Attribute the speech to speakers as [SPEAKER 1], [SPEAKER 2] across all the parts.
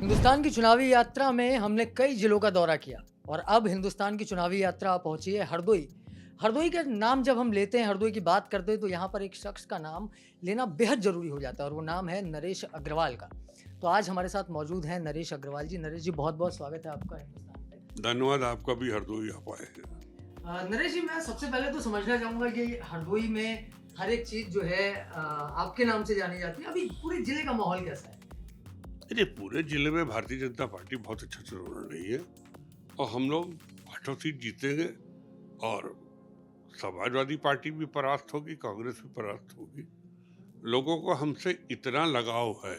[SPEAKER 1] हिंदुस्तान की चुनावी यात्रा में हमने कई जिलों का दौरा किया और अब हिंदुस्तान की चुनावी यात्रा पहुंची है हरदोई। हरदोई का नाम जब हम लेते हैं, हरदोई की बात करते हैं तो यहाँ पर एक शख्स का नाम लेना बेहद जरूरी हो जाता है और वो नाम है नरेश अग्रवाल का। तो आज हमारे साथ मौजूद हैं नरेश अग्रवाल जी। नरेश जी, बहुत बहुत स्वागत है आपका हिंदुस्तान पे।
[SPEAKER 2] धन्यवाद। आपका भी हरदोई आप आए हैं।
[SPEAKER 1] नरेश जी, मैं सबसे पहले तो समझना चाहूंगा कि हरदोई में हर एक चीज जो है आपके नाम से जानी जाती है। अभी पूरे जिले का माहौल कैसा है?
[SPEAKER 2] अरे पूरे जिले में भारतीय जनता पार्टी बहुत अच्छा चुनाव लड़ रही है और हम लोग 8 सीट जीतेंगे और समाजवादी पार्टी भी परास्त होगी, कांग्रेस भी परास्त होगी। लोगों को हमसे इतना लगाव है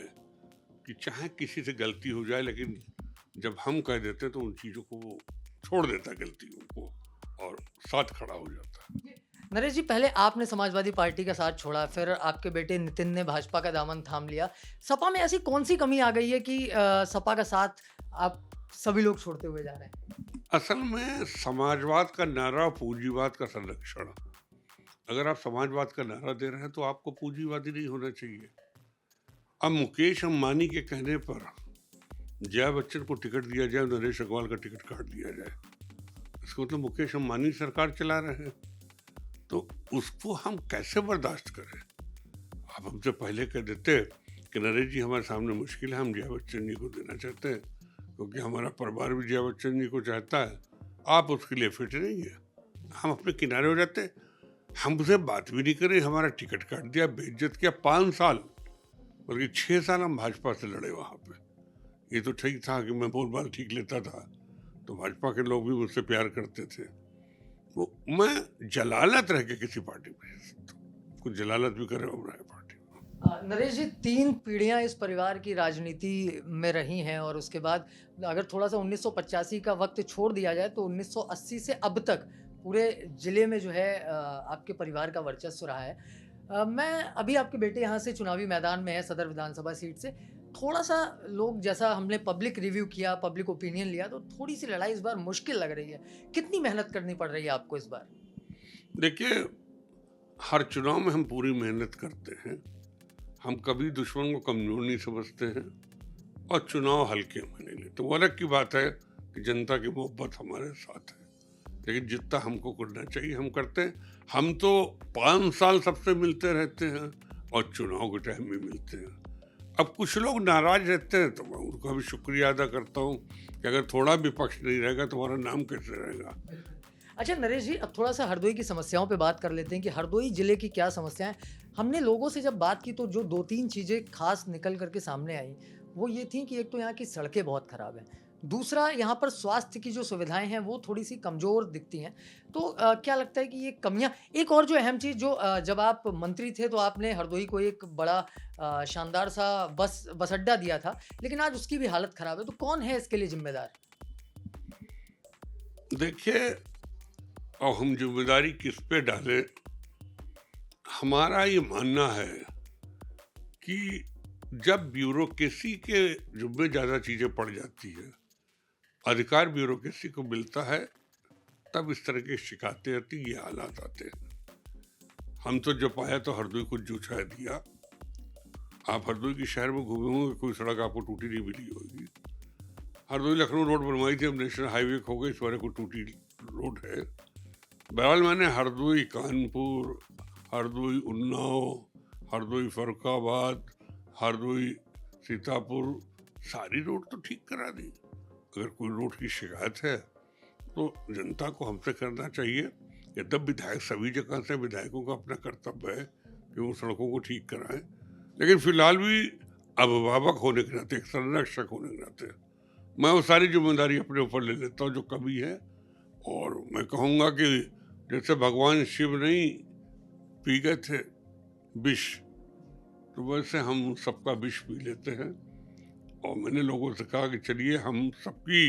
[SPEAKER 2] कि चाहे किसी से गलती हो जाए, लेकिन जब हम कह देते तो उन चीज़ों को वो छोड़ देता गलतियों को और साथ खड़ा हो जाता।
[SPEAKER 1] नरेश जी, पहले आपने समाजवादी पार्टी का साथ छोड़ा, फिर आपके बेटे नितिन ने भाजपा का दामन थाम लिया। सपा में ऐसी कौन सी कमी आ गई है कि सपा का साथ आप सभी लोग छोड़ते हुए जा रहे हैं?
[SPEAKER 2] असल में समाजवाद का नारा पूंजीवाद का संरक्षण। अगर आप समाजवाद का नारा दे रहे हैं तो आपको पूंजीवादी नहीं होना चाहिए। अब मुकेश अंबानी के कहने पर जया बच्चन को टिकट दिया जाए, नरेश अग्रवाल का टिकट काट दिया जाए, इसको मतलब मुकेश अंबानी सरकार चला रहे हैं, तो उसको हम कैसे बर्दाश्त करें? आप हमसे पहले कह देते कि नरेश जी हमारे सामने मुश्किल है, हम जया बच्चन जी को देना चाहते हैं क्योंकि हमारा परिवार भी जया बच्चन जी को चाहता है, आप उसके लिए फिट नहीं है, हम अपने किनारे हो जाते। हमसे बात भी नहीं करी, हमारा टिकट काट दिया, बेइज्जत किया। 5 साल बल्कि 6 साल हम भाजपा से लड़े वहाँ पे। ये तो ठीक था कि मैं बोलबाल ठीक लेता था तो भाजपा के लोग भी मुझसे प्यार करते थे। वो मैं जलालत रह के किसी पार्टी में कुछ जलालत भी करे हो रहा है पार्टी में।
[SPEAKER 1] नरेश जी, 3 पीढ़ियाँ इस परिवार की राजनीति में रही हैं और उसके बाद अगर थोड़ा-सा 1985 का वक़्त छोड़ दिया जाए तो 1980 से अब तक पूरे ज़िले में जो है आपके परिवार का वर्चस्व रहा है। मैं अभी आपके बेटे यहाँ से चुनावी मैदान में है सदर विधानसभा सीट से। थोड़ा-सा लोग जैसा हमने पब्लिक रिव्यू किया, पब्लिक ओपिनियन लिया तो थोड़ी-सी लड़ाई इस बार मुश्किल लग रही है। कितनी मेहनत करनी पड़ रही है आपको इस बार?
[SPEAKER 2] देखिए, हर चुनाव में हम पूरी मेहनत करते हैं, हम कभी दुश्मन को कमजोर नहीं समझते हैं और चुनाव हल्के में नहीं लेते। वो अलग की बात है कि जनता की मोहब्बत हमारे साथ है, लेकिन जितना हमको करना चाहिए हम करते हैं। हम तो 5 साल सबसे मिलते रहते हैं और चुनाव के टाइम भी मिलते हैं। अब कुछ लोग नाराज रहते हैं तो मैं उनका भी शुक्रिया अदा करता हूँ कि अगर थोड़ा भी पक्ष नहीं रहेगा तो हमारा नाम कैसे रहेगा।
[SPEAKER 1] अच्छा नरेश जी, अब थोड़ा-सा हरदोई की समस्याओं पे बात कर लेते हैं कि हरदोई ज़िले की क्या समस्याएँ हैं? हमने लोगों से जब बात की तो जो 2-3 चीज़ें ख़ास निकल कर के सामने आई, वो ये थी कि एक तो यहाँ की सड़कें बहुत ख़राब हैं। दूसरा, यहाँ पर स्वास्थ्य की जो सुविधाएँ हैं वो थोड़ी-सी कमज़ोर दिखती हैं। तो क्या लगता है कि ये कमियाँ, एक और जो अहम चीज़ जो जब आप मंत्री थे तो आपने हरदोई को एक बड़ा शानदार सा बस अड्डा दिया था, लेकिन आज उसकी भी हालत ख़राब है। तो कौन है इसके लिए ज़िम्मेदार?
[SPEAKER 2] देखिए, अब हम जिम्मेदारी किस पे डालें? हमारा ये मानना है कि जब ब्यूरोक्रेसी के जुम्मे ज़्यादा चीज़ें पड़ जाती है, अधिकार ब्यूरोक्रेसी को मिलता है, तब इस तरह की शिकायतें आती, ये हालात आते हैं। हम तो जब आया तो हरदोई को जूझा दिया। आप हरदोई के शहर में घूमे होंगे, कोई सड़क आपको टूटी नहीं मिली होगी। हरदोई लखनऊ रोड बनवाई थी, अब नेशनल हाईवे हो गई, इस बारे को टूटी रोड है। बहरहाल मैंने हरदोई कानपुर, हरदोई उन्नाव, हरदोई फरुखाबाद, हरदोई सीतापुर, सारी रोड तो ठीक करा दी। अगर कोई रोड की शिकायत है तो जनता को हमसे करना चाहिए। यद्यप विधायक सभी जगह से, विधायकों का अपना कर्तव्य है कि वो सड़कों को ठीक कराएं, लेकिन फिलहाल भी अभिभावक होने के नाते, एक संरक्षक होने के नाते मैं वो सारी जिम्मेदारी अपने ऊपर ले लेता हूँ जो कमी है। और मैं कहूँगा कि जैसे भगवान शिव नहीं पी गए थे विष, तो वैसे हम सबका विष पी लेते हैं। और मैंने लोगों से कहा कि चलिए हम सबकी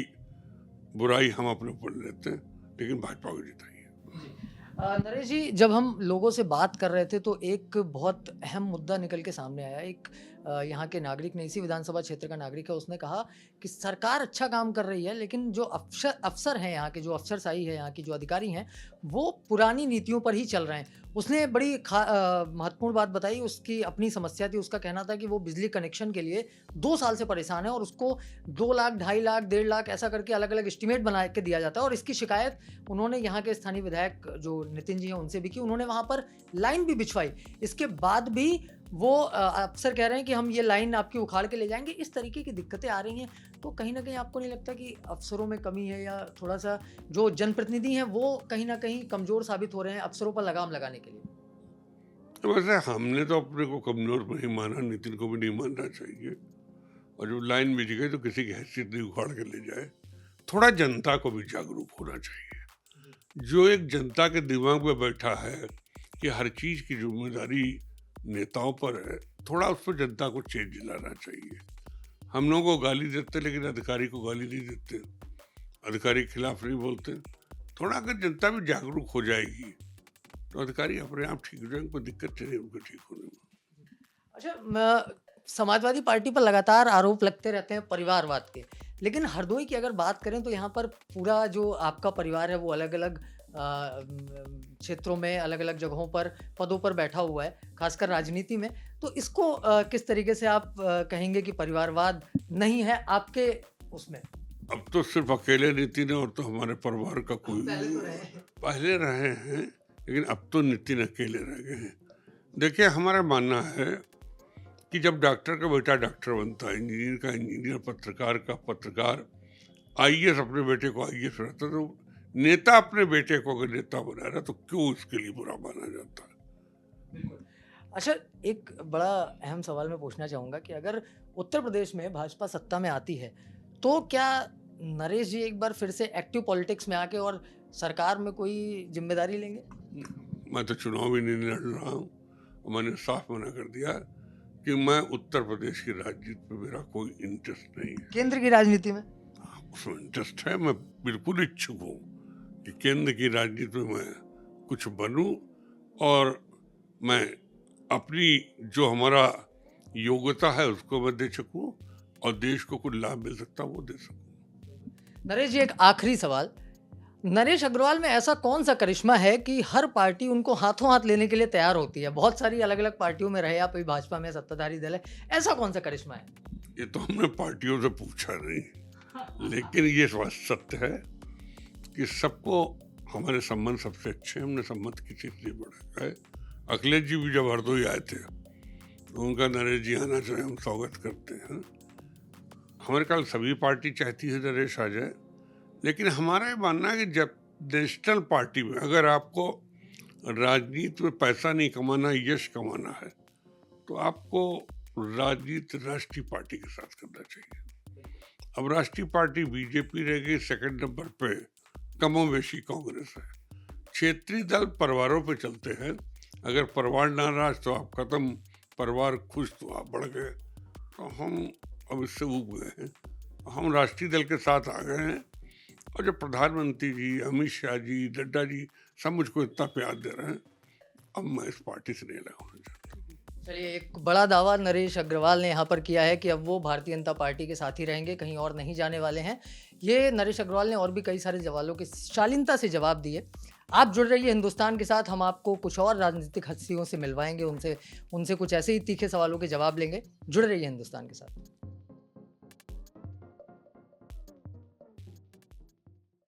[SPEAKER 2] बुराई हम अपने ऊपर लेते हैं, लेकिन भाजपा को जिताइए।
[SPEAKER 1] नरेश जी, जब हम लोगों से बात कर रहे थे तो एक बहुत अहम मुद्दा निकल के सामने आया। एक यहाँ के नागरिक ने, इसी विधानसभा क्षेत्र का नागरिक है, उसने कहा कि सरकार अच्छा काम कर रही है लेकिन जो अफसर अफसर हैं यहाँ के, जो अफसरशाही है यहाँ की, जो अधिकारी हैं, वो पुरानी नीतियों पर ही चल रहे हैं। उसने बड़ी महत्वपूर्ण बात बताई, उसकी अपनी समस्या थी, उसका कहना था कि वो बिजली कनेक्शन के लिए 2 साल से परेशान है और उसको 2 लाख, 2.5 लाख, 1.5 लाख ऐसा करके अलग-अलग एस्टीमेट बना के दिया जाता है और इसकी शिकायत उन्होंने यहाँ के स्थानीय विधायक जो नितिन जी हैं उनसे भी की, उन्होंने वहाँ पर लाइन भी बिछवाई। इसके बाद भी वो अफ़सर कह रहे हैं कि हम ये लाइन आपकी उखाड़ के ले जाएँगे, इस तरीके की दिक्कतें आ रही हैं। तो कहीं न कहीं आपको नहीं लगता कि अफ़सरों में कमी है या थोड़ा-सा जो जनप्रतिनिधि हैं वो कहीं न कहीं कमज़ोर साबित हो रहे हैं अफ़सरों पर लगाम लगाने के लिए?
[SPEAKER 2] तो वैसे हमने तो अपने को कमज़ोर नहीं माना, नितिन को भी नहीं मानना चाहिए। और जब लाइन बिछ गई तो किसी की हैसियत नहीं उखाड़ के ले जाए। थोड़ा जनता को भी जागरूक होना चाहिए। जो एक जनता के दिमाग में बैठा है कि हर चीज़ की जिम्मेदारी नेताओं पर है, थोड़ा उस पर जनता को चेंज लाना चाहिए। हम लोगों को गाली देते लेकिन अधिकारी को गाली नहीं देते, अधिकारी के खिलाफ नहीं बोलते। थोड़ा अगर जनता भी जागरूक हो जाएगी तो अधिकारी अपने आप ठीक हो जाएंगे, कोई दिक्कत नहीं उनको ठीक होने में।
[SPEAKER 1] अच्छा, समाजवादी पार्टी पर लगातार आरोप लगते रहते हैं परिवारवाद के, लेकिन हरदोई की अगर बात करें तो यहाँ पर पूरा जो आपका परिवार है वो अलग-अलग क्षेत्रों में, अलग-अलग जगहों पर, पदों पर बैठा हुआ है, खासकर राजनीति में। तो इसको किस तरीके से आप कहेंगे कि परिवारवाद नहीं है आपके उसमें?
[SPEAKER 2] अब तो सिर्फ अकेले नितिन है और तो हमारे परिवार का कोई
[SPEAKER 1] पहले तो रहे हैं।
[SPEAKER 2] पहले रहे हैं, लेकिन अब तो नितिन अकेले रह गए हैं। देखिए, हमारा मानना है कि जब डॉक्टर का बेटा डॉक्टर बनता है, इंजीनियर का इंजीनियर, पत्रकार का पत्रकार, आईएएस अपने बेटे को आईएएस रहता, तो नेता अपने बेटे को अगर नेता बना रहा तो क्यों इसके लिए बुरा माना जाता है?
[SPEAKER 1] अच्छा, एक बड़ा अहम सवाल मैं पूछना चाहूँगा कि अगर उत्तर प्रदेश में भाजपा सत्ता में आती है, तो क्या नरेश जी एक बार फिर से एक्टिव पॉलिटिक्स में आके और सरकार में कोई ज़िम्मेदारी लेंगे?
[SPEAKER 2] मैं तो चुनाव ही नहीं लड़ रहा हूँ। मैंने साफ मना कर दिया कि मैं उत्तर प्रदेश की राजनीति में मेरा कोई इंटरेस्ट नहीं है।
[SPEAKER 1] केंद्र की राजनीति में?
[SPEAKER 2] उसमें इंटरेस्ट है, मैं बिल्कुल इच्छुक हूँ कि केंद्र की राजनीति में मैं कुछ बनूं और मैं अपनी जो हमारा योग्यता है उसको मैं दे सकूं और देश को कुछ लाभ मिल सकता वो दे सकूं।
[SPEAKER 1] नरेश जी, एक आखिरी सवाल, नरेश अग्रवाल में ऐसा कौन सा करिश्मा है कि हर पार्टी उनको हाथों हाथ लेने के लिए तैयार होती है? बहुत सारी अलग-अलग पार्टियों में रहे आप, अभी भाजपा में सत्ताधारी दल है, ऐसा कौन सा करिश्मा है?
[SPEAKER 2] ये तो हमने पार्टियों से पूछा नहीं, लेकिन ये बात सत्य है कि सबको हमारे संबंध सबसे अच्छे हैं। हमने संबंध किसी से नहीं बढ़ाया है। अखिलेश जी भी जब हरदोई आए थे तो उनका नरेश जी आना चाहिए, हम स्वागत करते हैं। हमारे ख्याल सभी पार्टी चाहती है नरेश आ जाए, लेकिन हमारा ये मानना है कि जब नेशनल पार्टी में अगर आपको राजनीति में पैसा नहीं कमाना, यश कमाना है, तो आपको राजनीति राष्ट्रीय पार्टी के साथ करना चाहिए। अब राष्ट्रीय पार्टी बीजेपी रह गई, सेकंड नंबर पे कमोबेशी कांग्रेस है। क्षेत्रीय दल परिवारों पे चलते हैं, अगर परिवार नाराज तो आप खत्म, परिवार खुश तो आप बढ़ गए। तो हम अब इससे ऊब गए हैं, हम राष्ट्रीय दल के साथ आ गए हैं और जब प्रधानमंत्री जी, अमित शाह जी, नड्डा जी सब मुझको इतना प्यार दे रहे हैं, अब मैं इस पार्टी से नहीं लगा होना चाहता।
[SPEAKER 1] चलिए, एक बड़ा दावा नरेश अग्रवाल ने यहाँ पर किया है कि अब वो भारतीय जनता पार्टी के साथ ही रहेंगे, कहीं और नहीं जाने वाले हैं। ये नरेश अग्रवाल ने और भी कई सारे सवालों के शालीनता से जवाब दिए। आप जुड़ रहिए हिंदुस्तान के साथ, हम आपको कुछ और राजनीतिक हस्तियों से मिलवाएंगे, उनसे कुछ ऐसे ही तीखे सवालों के जवाब लेंगे। जुड़े रहिए हिंदुस्तान के साथ।